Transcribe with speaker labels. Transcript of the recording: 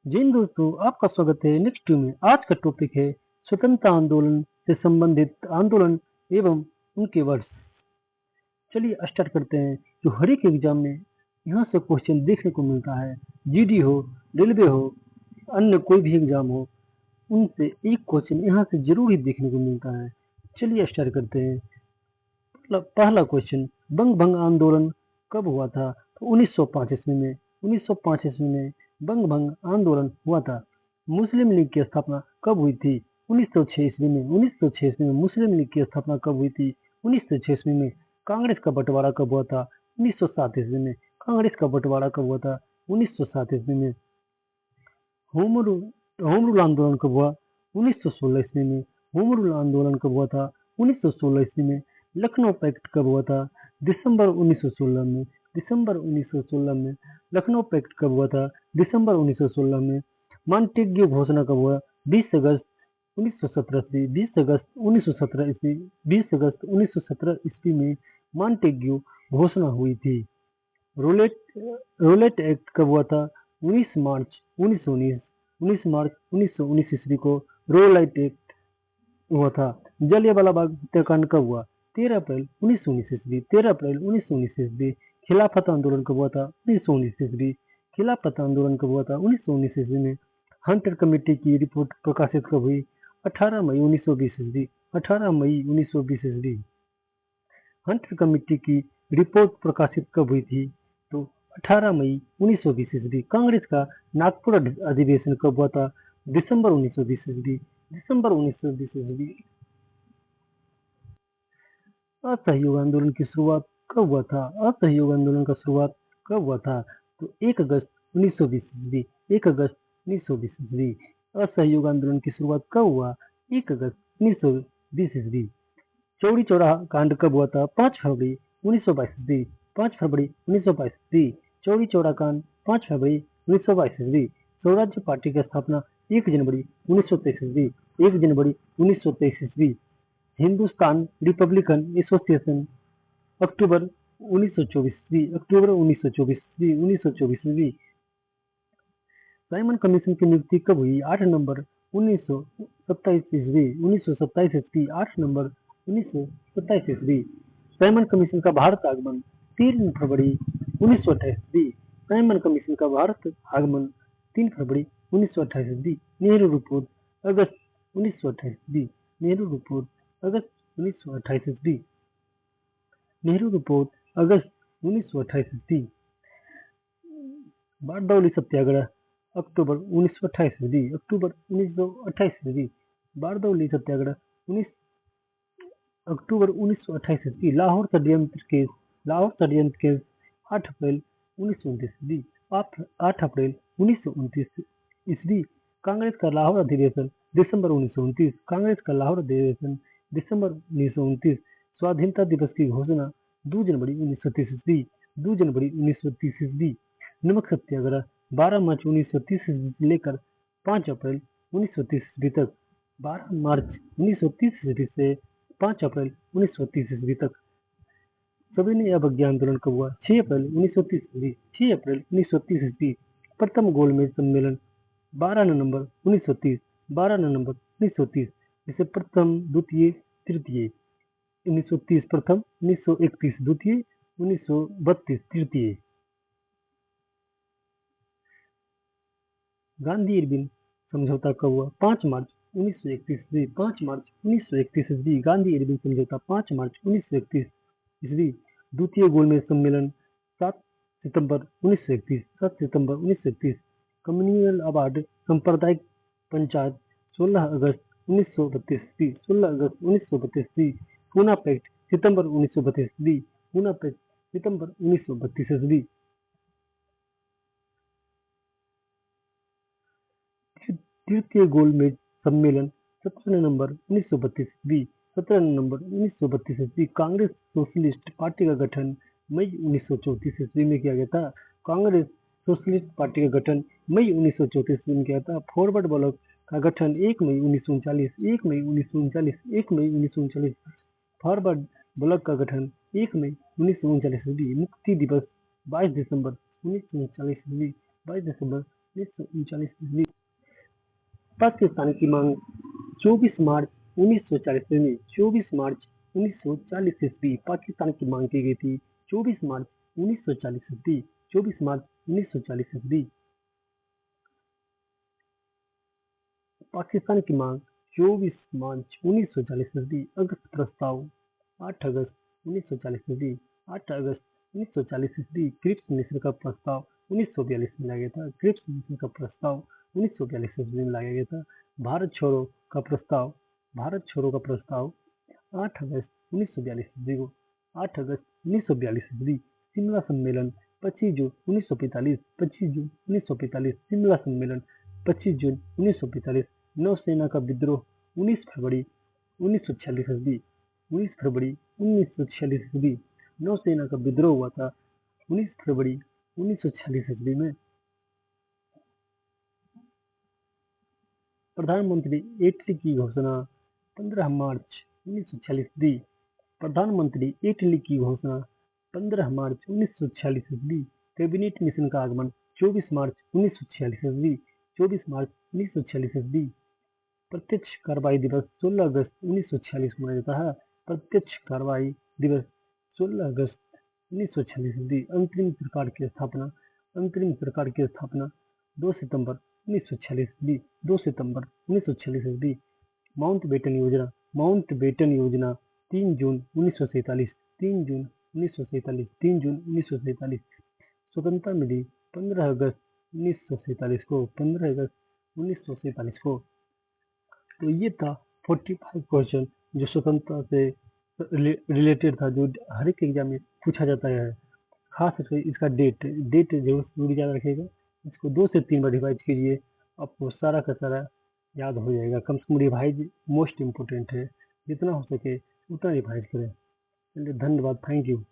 Speaker 1: जी दोस्तों, आपका स्वागत है नेक्स्ट में। आज का टॉपिक है स्वतंत्रता आंदोलन से संबंधित आंदोलन एवं उनके वर्ष। चलिए स्टार्ट करते हैं। जो हर एक एग्जाम में यहाँ से क्वेश्चन देखने को मिलता है, जीडी हो, रेलवे हो, अन्य कोई भी एग्जाम हो, उनसे एक क्वेश्चन यहाँ से जरूर ही देखने को मिलता है। चलिए स्टार्ट करते हैं। पहला क्वेश्चन, बंग भंग आंदोलन कब हुआ था? तो 1905 ईस्वी में। 1905 ईस्वी में बंग भंग आंदोलन हुआ था। मुस्लिम लीग की स्थापना कब हुई थी? 1906 ईस्वी में। 1906 ईस्वी में मुस्लिम लीग की स्थापना कब हुई थी? 1906 ईस्वी में। कांग्रेस का बंटवारा कब हुआ था? 1907 ईस्वी में। कांग्रेस का बंटवारा कब हुआ था? 1907 ईस्वी में। होम रूल आंदोलन कब हुआ? 1916 ईस्वी में। होम रूल आंदोलन कब हुआ था? 1916 ईस्वी में। लखनऊ पैक्ट कब हुआ था? दिसंबर 1916 में। दिसंबर 1916 में। लखनऊ पैक्ट कब हुआ था? दिसंबर 1916 में। मॉन्टेग्यू घोषणा कब हुआ? 20 अगस्त 1917 ईस्वी। 20 अगस्त 1917 ईस्वी। 20 अगस्त 1917 ईस्वी में मॉन्टेग्यू घोषणा हुई थी। रोलेट रोलेट एक्ट कब हुआ था? 19 मार्च 1919। 19 मार्च 1919 ईस्वी को रोलेट एक्ट हुआ था। जलियांवाला बाग हत्याकांड कब हुआ? 13 अप्रैल 1919 ईस्वी। 13 अप्रैल 1919 ईस्वी। खिलाफत आंदोलन कब हुआ था? 1919 ईस्वी। खिलाफत आंदोलन कब हुआ था? 1919 ईस्वी में। हंटर कमेटी की रिपोर्ट प्रकाशित कब हुई? 18 मई 1920 ईस्वी। 18 मई 1920 ईस्वी। हंटर कमेटी की रिपोर्ट प्रकाशित कब हुई थी? तो 18 मई 1920 ईस्वी। कांग्रेस का नागपुर अधिवेशन कब हुआ था? दिसंबर 1920 ईस्वी। दिसंबर 1920 ईस्वी। असहयोग आंदोलन की शुरुआत कब हुआ था? असहयोग आंदोलन का शुरुआत कब हुआ था? तो 1 अगस्त 1920 ईस्वी। 1 अगस्त 1920 ईस्वी। असहयोग आंदोलन की शुरुआत कब हुआ? 1 अगस्त 1920 ईस्वी। चौरी चौराहा कांड कब हुआ था? 5 फरवरी 1922 ईस्वी। 5 फरवरी 1922 ईस्वी। चौरी चौरा कांड 5 फरवरी 1922 ईस्वी। स्वराज्य पार्टी की स्थापना 1 जनवरी 1923 ईस्वी। 1 जनवरी 1923 ईस्वी। हिंदुस्तान रिपब्लिकन एसोसिएशन अक्टूबर 1924 ईस्वी। अक्टूबर 1924 ईस्वी। 1924 ईस्वी। साइमन कमीशन की नियुक्ति कब हुई? 8 नवंबर 1927 ईस्वी। 1927 ईस्वी। 8 नवंबर 1927 ईस्वी। साइमन कमीशन का भारत आगमन 3 फरवरी 1928 ईस्वी। साइमन कमीशन का भारत आगमन 3 फरवरी 1928 ईस्वी। नेहरू रिपोर्ट अगस्त 1928 ईस्वी। नेहरू रिपोर्ट अगस्त 1928 ईस्वी। नेहरू रिपोर्ट अगस्त 1928 ईस्वी। बारडोली सत्याग्रह अक्टूबर 1928 ईस्वी। अक्टूबर 1928 ईस्वी। बारडोली सत्याग्रह 19 अक्टूबर 1928 ईस्वी। लाहौर षड्यंत्र केस 8 अप्रैल 1929 ईस्वी। 8 अप्रैल 1929 ईस्वी। कांग्रेस का लाहौर अधिवेशन दिसंबर 1929। कांग्रेस का लाहौर अधिवेशन दिसंबर 1929। स्वाधीनता दिवस की घोषणा 2 जनवरी 1930 ईस्वी। 2 जनवरी 1930 ईस्वी। नमक सत्याग्रह 12 मार्च 1930 से लेकर 5 अप्रैल 1930 ईस्वी तक। 12 मार्च 1930 ईस्वी से 5 अप्रैल 1930 ईस्वी तक। सविनय अवज्ञा आंदोलन कब हुआ? 6 अप्रैल 1930 ईस्वी। 6 अप्रैल 1930 ईस्वी। प्रथम गोलमेज सम्मेलन 12 नवंबर 1930। 12 नवंबर 1930। इसे प्रथम, द्वितीय, तृतीय। 1930 प्रथम, 1931 द्वितीय, 1932 तृतीय। गांधी इरविन समझौता कब हुआ? 5 मार्च 1931 ईस्वी। 5 मार्च 1931 ईस्वी। गांधी इरविन समझौता 5 मार्च 1931 ईस्वी। द्वितीय गोलमेज सम्मेलन 7 सितंबर 1931। 7 सितंबर 1931। कम्युनल अवार्ड सांप्रदायिक पंचायत 16 अगस्त 1932 ईस्वी। 16 अगस्त 1932 ईस्वी। पूना पैक्ट सितंबर 1932 ईस्वी। पूना पैक्ट सितंबर 1932 ईस्वी। तृतीय गोलमेज सम्मेलन 17 नवंबर 1932 ईस्वी। 17 नवंबर 1932 ईस्वी। कांग्रेस सोशलिस्ट पार्टी का गठन मई 1934 ईस्वी में किया गया था। कांग्रेस सोशलिस्ट पार्टी का गठन मई 1934 ईस्वी में किया था। फॉरवर्ड ब्लॉक का गठन 1 मई 1939। 1 मई 1939। 1 मई 1939। फॉरवर्ड ब्लॉक का गठन 1 मई 1939 ईस्वी। मुक्ति दिवस 22 दिसंबर 1939 ईस्वी। 22 दिसंबर 1939 ईस्वी। पाकिस्तान की मांग 24 मार्च 1940 में 24 मार्च 1940 ईस्वी पाकिस्तान की मांग की गई थी। 24 मार्च 1940 ईस्वी। 24 मार्च 1940 ईस्वी पाकिस्तान की मांग 24 मार्च 1940 ईस्वी। अगस्त प्रस्ताव 8 अगस्त 1940 ईस्वी। 8 अगस्त 1940 ईस्वी क्रिप्स मिशन का प्रस्ताव 1942 में लाया गया था। क्रिप्स मिशन का प्रस्ताव 1942 ईस्वी में लाया गया था। भारत छोड़ो का प्रस्ताव 8 अगस्त 1942 ईस्वी को 8 अगस्त 1942 ईस्वी। शिमला सम्मेलन 25 जून 1945। 25 जून 1945 शिमला सम्मेलन 25 जून 1945। नौसेना का विद्रोह 19 फरवरी 1946 ईस्वी। 19 फरवरी 1946 ईस्वी नौसेना का विद्रोह हुआ था 19 फरवरी 1946 ईस्वी में। प्रधानमंत्री इटली की घोषणा 15 मार्च 1946 ईस्वी। प्रधानमंत्री इटली की घोषणा 15 मार्च 1946 ईस्वी। कैबिनेट मिशन का आगमन 24 मार्च 1946 ईस्वी। 24 मार्च 1946 ईस्वी। प्रत्यक्ष कार्रवाई दिवस 16 अगस्त 1946 को मनाया जाता है। प्रत्यक्ष कार्रवाई दिवस 16 अगस्त 1946 ईस्वी। अंतरिम सरकार की स्थापना 2 सितंबर 1946 ईस्वी। 2 सितंबर 1946 ईस्वी। माउंटबेटन योजना 3 जून 1947। 3 जून 1947। 3 जून 1947 स्वतंत्रता मिली 15 अगस्त 1947 को। 15 अगस्त 1947 को। तो ये था 45 क्वेश्चन जो स्वतंत्रता से रिलेटेड था, जो हर एक एग्जाम में पूछा जाता है। खास करके इसका डेट जरूर याद रखिएगा। इसको 2 से 3 बार रिवाइज कीजिए, आपको सारा का सारा याद हो जाएगा। कम से कम रिवाइज मोस्ट इम्पोर्टेंट है, जितना हो सके उतना रिवाइज करें। चलिए, धन्यवाद, थैंक यू।